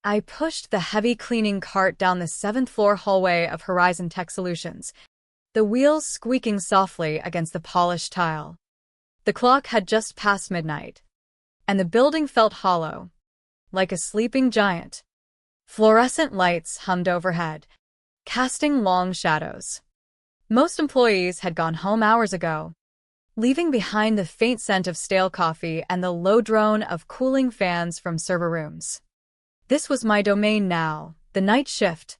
I pushed the heavy cleaning cart down the seventh-floor hallway of Horizon Tech Solutions, the wheels squeaking softly against the polished tile. The clock had just passed midnight, and the building felt hollow, like a sleeping giant. Fluorescent lights hummed overhead, casting long shadows. Most employees had gone home hours ago, leaving behind the faint scent of stale coffee and the low drone of cooling fans from server rooms. This was my domain now, the night shift.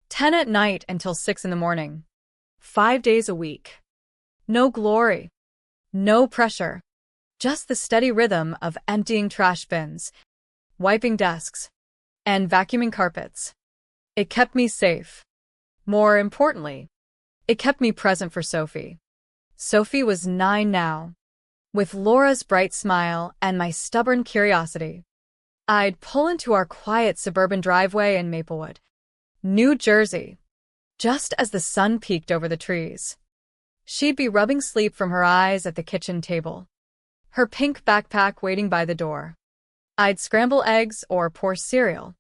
10 at night until 6 in the morning. 5 days a week. No glory. No pressure. Just the steady rhythm of emptying trash bins, wiping desks, and vacuuming carpets. It kept me safe. More importantly, it kept me present for Sophie. Sophie was 9 now. With Laura's bright smile and my stubborn curiosity, I'd pull into our quiet suburban driveway in Maplewood, New Jersey, just as the sun peeked over the trees. She'd be rubbing sleep from her eyes at the kitchen table, her pink backpack waiting by the door. I'd scramble eggs or pour cereal,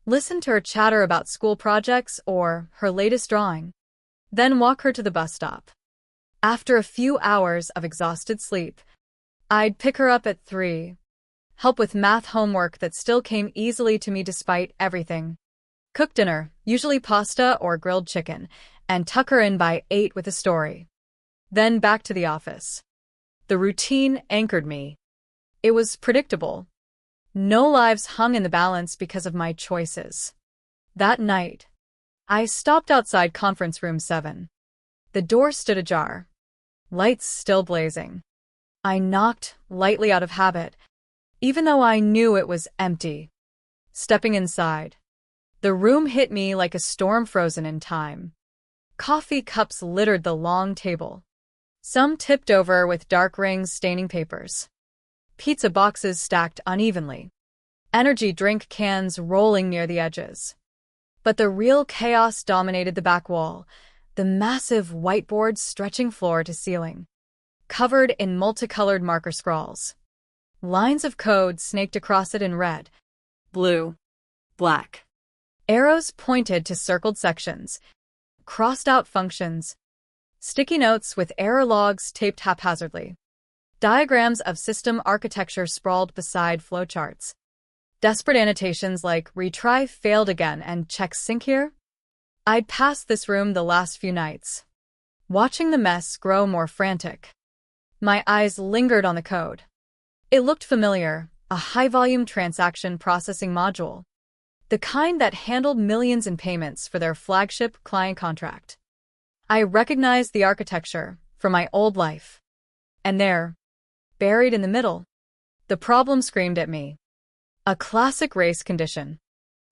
listen to her chatter about school projects or her latest drawing, then walk her to the bus stop. After a few hours of exhausted sleep, I'd pick her up at 3, help with math homework that still came easily to me despite everything, cook dinner, usually pasta or grilled chicken, and tuck her in by 8 with a story. Then back to the office. The routine anchored me. It was predictable. No lives hung in the balance because of my choices. That night, I stopped outside conference room 7. The door stood ajar, lights still blazing. I knocked lightly out of habit, even though I knew it was empty. Stepping inside, the room hit me like a storm frozen in time. Coffee cups littered the long table, some tipped over with dark rings staining papers. Pizza boxes stacked unevenly, energy drink cans rolling near the edges. But the real chaos dominated the back wall, the massive whiteboard stretching floor to ceiling, covered in multicolored marker scrawls. Lines of code snaked across it in red, blue, black. Arrows pointed to circled sections, crossed-out functions, sticky notes with error logs taped haphazardly. Diagrams of system architecture sprawled beside flowcharts. Desperate annotations like retry failed again and check sync here. I'd passed this room the last few nights, watching the mess grow more frantic. My eyes lingered on the code. It looked familiar, a high-volume transaction processing module, the kind that handled millions in payments for their flagship client contract. I recognized the architecture from my old life. And there, buried in the middle, the problem screamed at me. A classic race condition.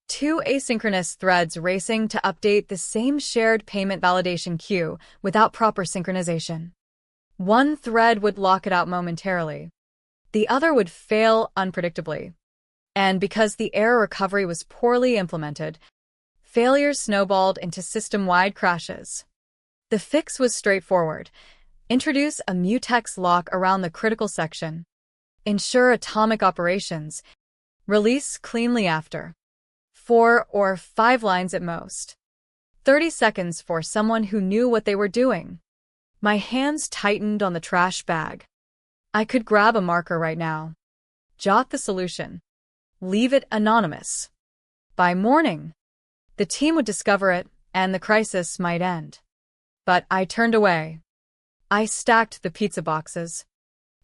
2 asynchronous threads racing to update the same shared payment validation queue without proper synchronization. One thread would lock it out momentarily. The other would fail unpredictably. And because the error recovery was poorly implemented, failures snowballed into system-wide crashes. The fix was straightforward. Introduce a mutex lock around the critical section. Ensure atomic operations. Release cleanly after. 4 or 5 lines at most. 30 seconds for someone who knew what they were doing. My hands tightened on the trash bag. I could grab a marker right now. Jot the solution. Leave it anonymous. By morning, the team would discover it, and the crisis might end. But I turned away. I stacked the pizza boxes,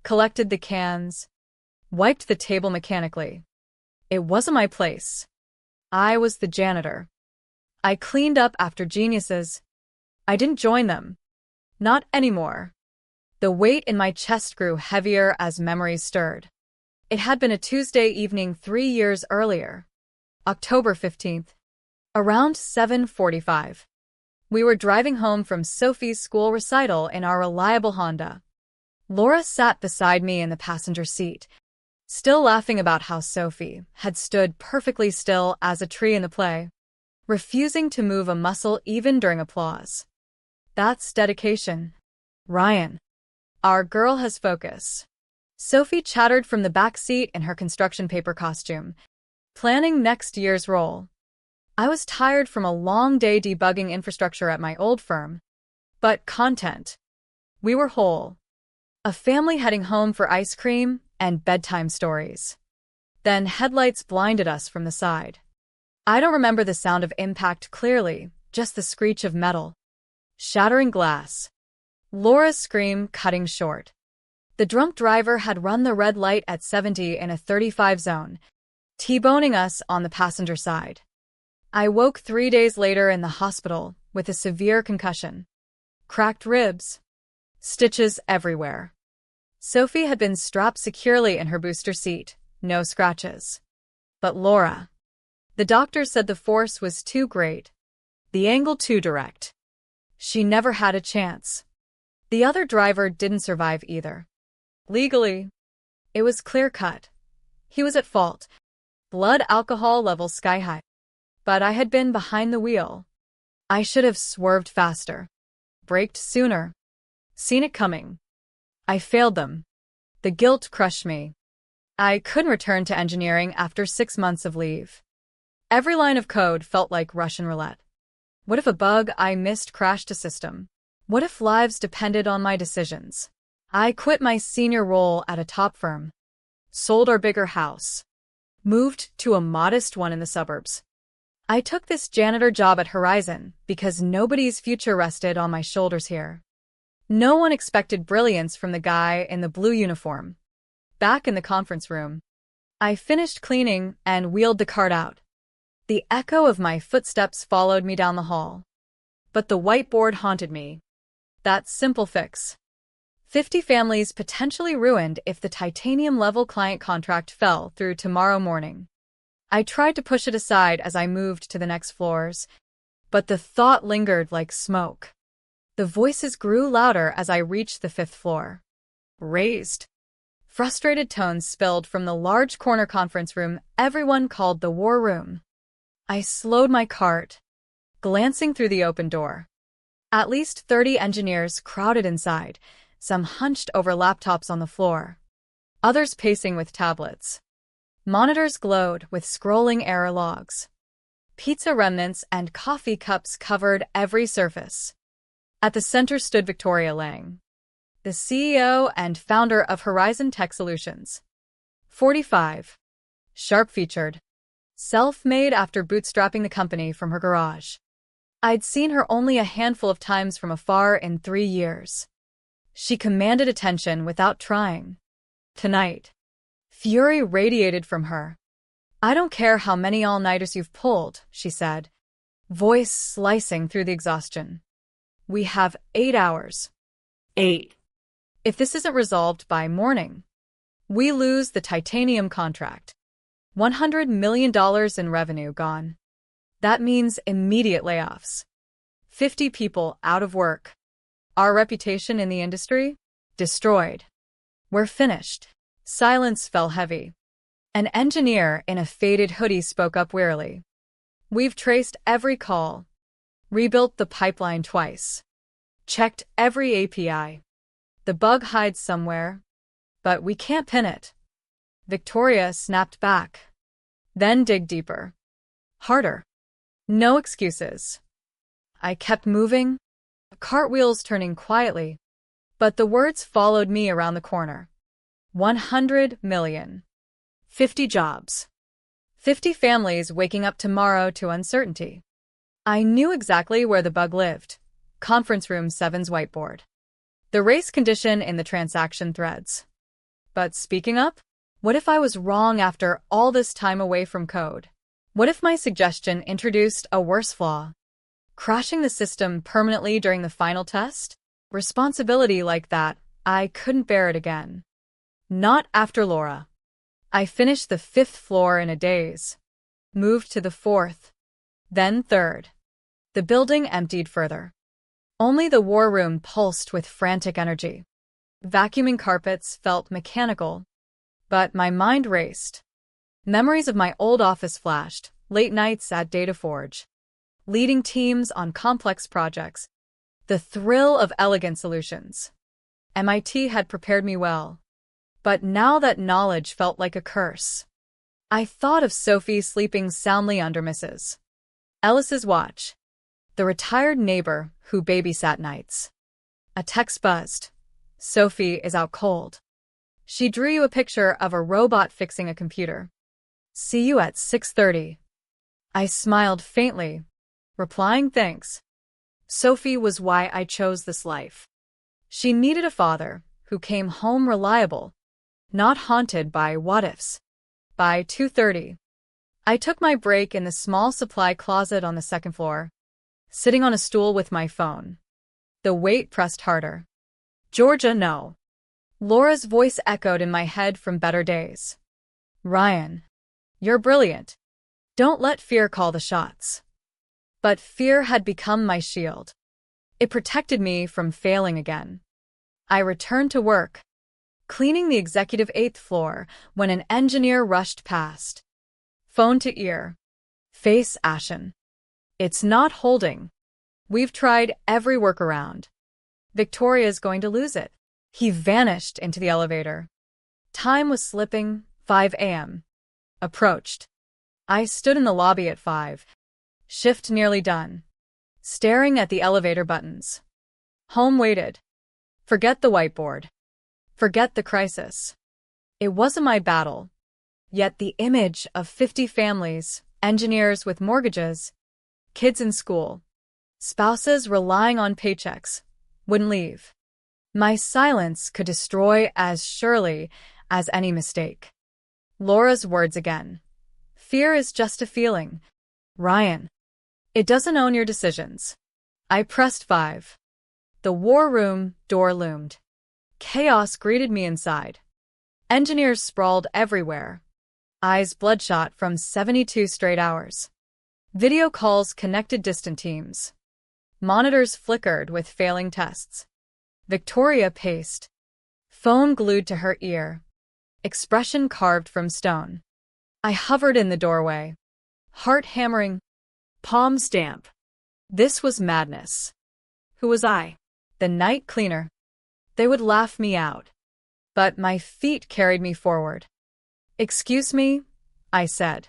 collected the cans, wiped the table mechanically. It wasn't my place. I was the janitor. I cleaned up after geniuses. I didn't join them. Not anymore. The weight in my chest grew heavier as memories stirred. It had been a Tuesday evening 3 years earlier, October 15th, around 7:45. We were driving home from Sophie's school recital in our reliable Honda. Laura sat beside me in the passenger seat, still laughing about how Sophie had stood perfectly still as a tree in the play, refusing to move a muscle even during applause. That's dedication. Ryan. Our girl has focus. Sophie chattered from the back seat in her construction paper costume, planning next year's role. I was tired from a long day debugging infrastructure at my old firm. But content. We were whole. A family heading home for ice cream and bedtime stories. Then headlights blinded us from the side. I don't remember the sound of impact clearly, just the screech of metal. Shattering glass. Laura's scream cutting short. The drunk driver had run the red light at 70 in a 35 zone, T-boning us on the passenger side. I woke 3 days later in the hospital with a severe concussion. Cracked ribs. Stitches everywhere. Sophie had been strapped securely in her booster seat, no scratches. But Laura. The doctor said the force was too great. The angle too direct. She never had a chance. The other driver didn't survive either. Legally, it was clear-cut. He was at fault. Blood alcohol levels sky-high. But I had been behind the wheel. I should have swerved faster. Braked sooner. Seen it coming. I failed them. The guilt crushed me. I couldn't return to engineering after 6 months of leave. Every line of code felt like Russian roulette. What if a bug I missed crashed a system? What if lives depended on my decisions? I quit my senior role at a top firm. Sold our bigger house. Moved to a modest one in the suburbs. I took this janitor job at Horizon because nobody's future rested on my shoulders here. No one expected brilliance from the guy in the blue uniform. Back in the conference room, I finished cleaning and wheeled the cart out. The echo of my footsteps followed me down the hall. But the whiteboard haunted me. That simple fix. 50 families potentially ruined if the titanium-level client contract fell through tomorrow morning. I tried to push it aside as I moved to the next floors, but the thought lingered like smoke. The voices grew louder as I reached the 5th floor. Raised. Frustrated tones spilled from the large corner conference room everyone called the war room. I slowed my cart, glancing through the open door. At least 30 engineers crowded inside, some hunched over laptops on the floor, others pacing with tablets. Monitors glowed with scrolling error logs. Pizza remnants and coffee cups covered every surface. At the center stood Victoria Lang, the CEO and founder of Horizon Tech Solutions. 45. Sharp-featured. Self-made after bootstrapping the company from her garage. I'd seen her only a handful of times from afar in 3 years. She commanded attention without trying. Tonight, fury radiated from her. I don't care how many all-nighters you've pulled, she said, voice slicing through the exhaustion. We have 8 hours. 8. If this isn't resolved by morning, we lose the titanium contract. $100 million in revenue gone. That means immediate layoffs. 50 people out of work. Our reputation in the industry? Destroyed. We're finished. Silence fell heavy. An engineer in a faded hoodie spoke up wearily. We've traced every call. Rebuilt the pipeline twice. Checked every API. The bug hides somewhere, but we can't pin it. Victoria snapped back. Then dig deeper. Harder. No excuses. I kept moving, cartwheels turning quietly, but the words followed me around the corner. 100 million. 50 jobs. 50 families waking up tomorrow to uncertainty. I knew exactly where the bug lived. Conference room 7's whiteboard. The race condition in the transaction threads. But speaking up, what if I was wrong after all this time away from code? What if my suggestion introduced a worse flaw? Crashing the system permanently during the final test? Responsibility like that, I couldn't bear it again. Not after Laura. I finished the 5th floor in a daze. Moved to the 4th. Then 3rd. The building emptied further. Only the war room pulsed with frantic energy. Vacuuming carpets felt mechanical. But my mind raced. Memories of my old office flashed, late nights at DataForge. Leading teams on complex projects. The thrill of elegant solutions. MIT had prepared me well. But now that knowledge felt like a curse. I thought of Sophie sleeping soundly under Mrs. Ellis's watch, the retired neighbor who babysat nights. A text buzzed. Sophie is out cold. She drew you a picture of a robot fixing a computer. See you at 6:30. I smiled faintly, replying thanks. Sophie was why I chose this life. She needed a father who came home reliable, not haunted by what-ifs. By 2:30, I took my break in the small supply closet on the second floor, sitting on a stool with my phone. The weight pressed harder. Georgia, no. Laura's voice echoed in my head from better days. Ryan, you're brilliant. Don't let fear call the shots. But fear had become my shield. It protected me from failing again. I returned to work, cleaning the executive 8th floor when an engineer rushed past. Phone to ear. Face ashen. It's not holding. We've tried every workaround. Victoria's going to lose it. He vanished into the elevator. Time was slipping. 5 a.m. approached. I stood in the lobby at 5. Shift nearly done. Staring at the elevator buttons. Home waited. Forget the whiteboard. Forget the crisis. It wasn't my battle. Yet the image of 50 families, engineers with mortgages, kids in school, spouses relying on paychecks, wouldn't leave. My silence could destroy as surely as any mistake. Laura's words again. Fear is just a feeling. Ryan. It doesn't own your decisions. I pressed 5. The war room door loomed. Chaos greeted me inside. Engineers sprawled everywhere, eyes bloodshot from 72 straight hours. Video calls connected distant teams. Monitors flickered with failing tests. Victoria paced, phone glued to her ear, expression carved from stone. I hovered in the doorway, heart hammering, palms damp. This was madness. Who was I? The night cleaner. They would laugh me out. But my feet carried me forward. Excuse me, I said.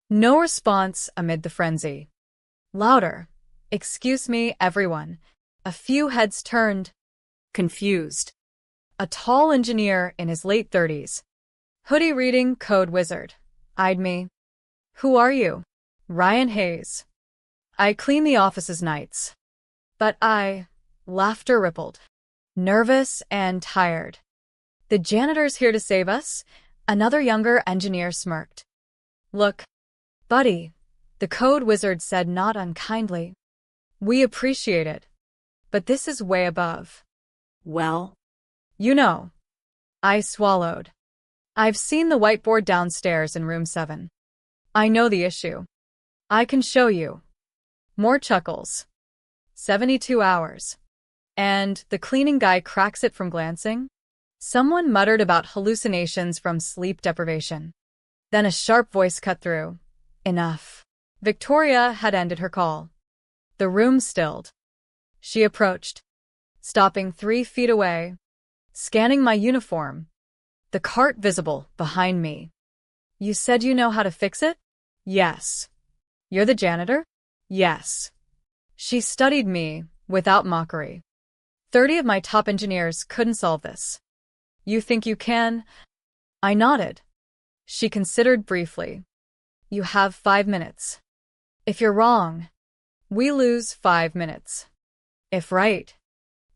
No response amid the frenzy. Louder. Excuse me, everyone. A few heads turned, confused. A tall engineer in his late 30s, hoodie reading Code Wizard, eyed me. Who are you? Ryan Hayes. I clean the office's nights. But laughter rippled. Nervous and tired. The janitor's here to save us? Another younger engineer smirked. Look, buddy, the Code Wizard said not unkindly. We appreciate it. But this is way above. Well, you know. I swallowed. I've seen the whiteboard downstairs in room 7. I know the issue. I can show you. More chuckles. 72 hours. And the cleaning guy cracks it from glancing. Someone muttered about hallucinations from sleep deprivation. Then a sharp voice cut through. Enough. Victoria had ended her call. The room stilled. She approached, stopping 3 feet away, scanning my uniform, the cart visible behind me. You said you know how to fix it? Yes. You're the janitor? Yes. She studied me without mockery. 30 of my top engineers couldn't solve this. You think you can? I nodded. She considered briefly. You have 5 minutes. If you're wrong, we lose 5 minutes. If right,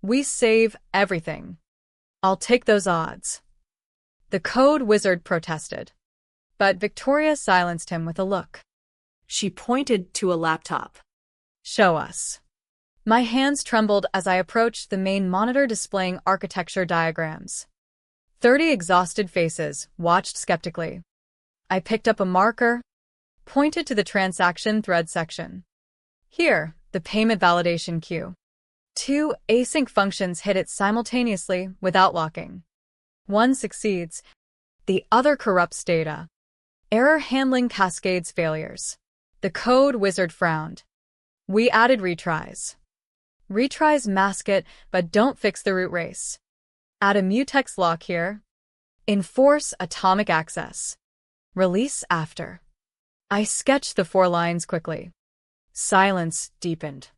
we save everything. I'll take those odds. The Code Wizard protested, but Victoria silenced him with a look. She pointed to a laptop. Show us. My hands trembled as I approached the main monitor displaying architecture diagrams. 30 exhausted faces watched skeptically. I picked up a marker, pointed to the transaction thread section. Here, the payment validation queue. 2 async functions hit it simultaneously without locking. One succeeds, the other corrupts data. Error handling cascades failures. The Code Wizard frowned. We added retries. Retries mask it, but don't fix the root race. Add a mutex lock here. Enforce atomic access. Release after. I sketched the 4 lines quickly. Silence deepened.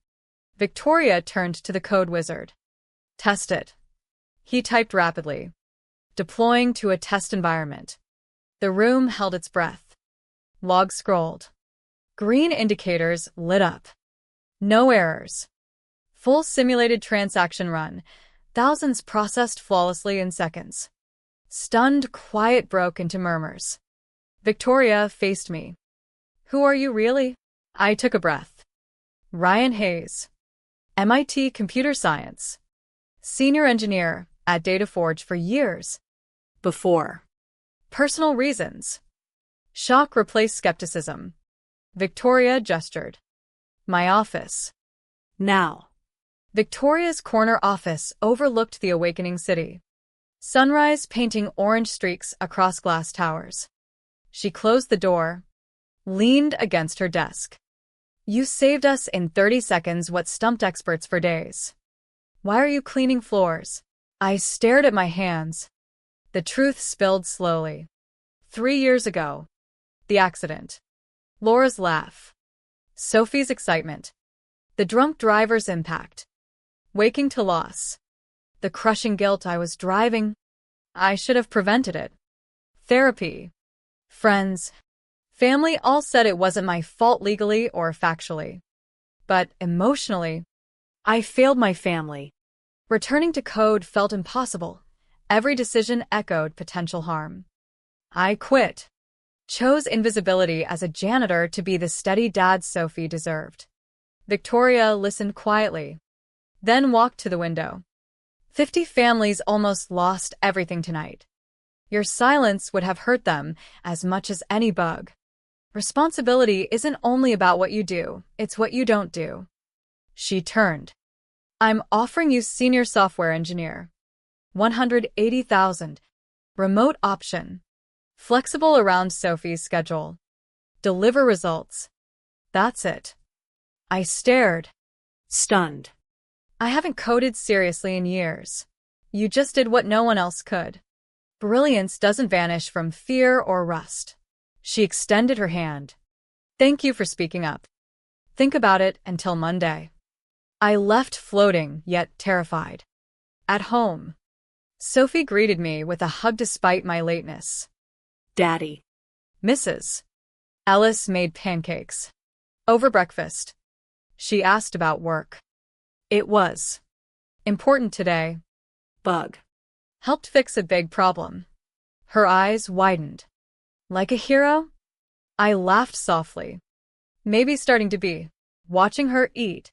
Victoria turned to the code wizard. Test it. He typed rapidly. Deploying to a test environment. The room held its breath. Log scrolled. Green indicators lit up. No errors. Full simulated transaction run. Thousands processed flawlessly in seconds. Stunned quiet broke into murmurs. Victoria faced me. Who are you really? I took a breath. Ryan Hayes. MIT Computer Science. Senior engineer at DataForge for years. Before. Personal reasons. Shock replaced skepticism. Victoria gestured. My office. Now. Victoria's corner office overlooked the awakening city. Sunrise painting orange streaks across glass towers. She closed the door, leaned against her desk. You saved us in 30 seconds what stumped experts for days. Why are you cleaning floors? I stared at my hands. The truth spilled slowly. 3 years ago. The accident. Laura's laugh. Sophie's excitement. The drunk driver's impact. Waking to loss. The crushing guilt I was driving. I should have prevented it. Therapy. Friends. Family all said it wasn't my fault legally or factually. But emotionally, I failed my family. Returning to code felt impossible. Every decision echoed potential harm. I quit. Chose invisibility as a janitor to be the steady dad Sophie deserved. Victoria listened quietly, then walked to the window. 50 families almost lost everything tonight. Your silence would have hurt them as much as any bug. Responsibility isn't only about what you do, it's what you don't do. She turned. I'm offering you senior software engineer. 180,000. Remote option. Flexible around Sophie's schedule. Deliver results. That's it. I stared. Stunned. I haven't coded seriously in years. You just did what no one else could. Brilliance doesn't vanish from fear or rust. She extended her hand. Thank you for speaking up. Think about it until Monday. I left floating, yet terrified. At home. Sophie greeted me with a hug despite my lateness. Daddy. Mrs. Ellis made pancakes. Over breakfast. She asked about work. It was important today. Bug. Helped fix a big problem. Her eyes widened. Like a hero? I laughed softly. Maybe starting to be. Watching her eat.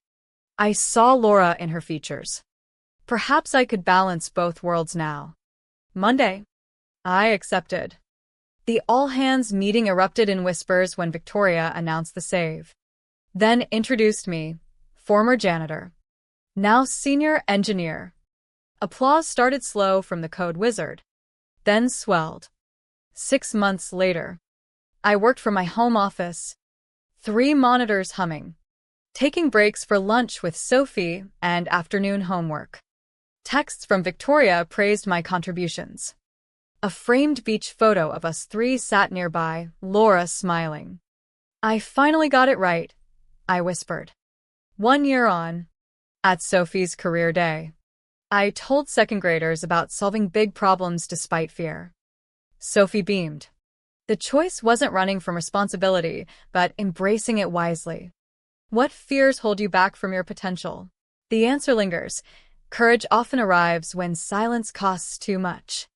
I saw Laura in her features. Perhaps I could balance both worlds now. Monday. I accepted. The all-hands meeting erupted in whispers when Victoria announced the save. Then introduced me, former janitor. Now senior engineer. Applause started slow from the code wizard. Then swelled. 6 months later. I worked from my home office. 3 monitors humming. Taking breaks for lunch with Sophie and afternoon homework. Texts from Victoria praised my contributions. A framed beach photo of us 3 sat nearby, Laura smiling. I finally got it right, I whispered. 1 year on. At Sophie's career day. I told second graders about solving big problems despite fear. Sophie beamed. The choice wasn't running from responsibility, but embracing it wisely. What fears hold you back from your potential? The answer lingers. Courage often arrives when silence costs too much.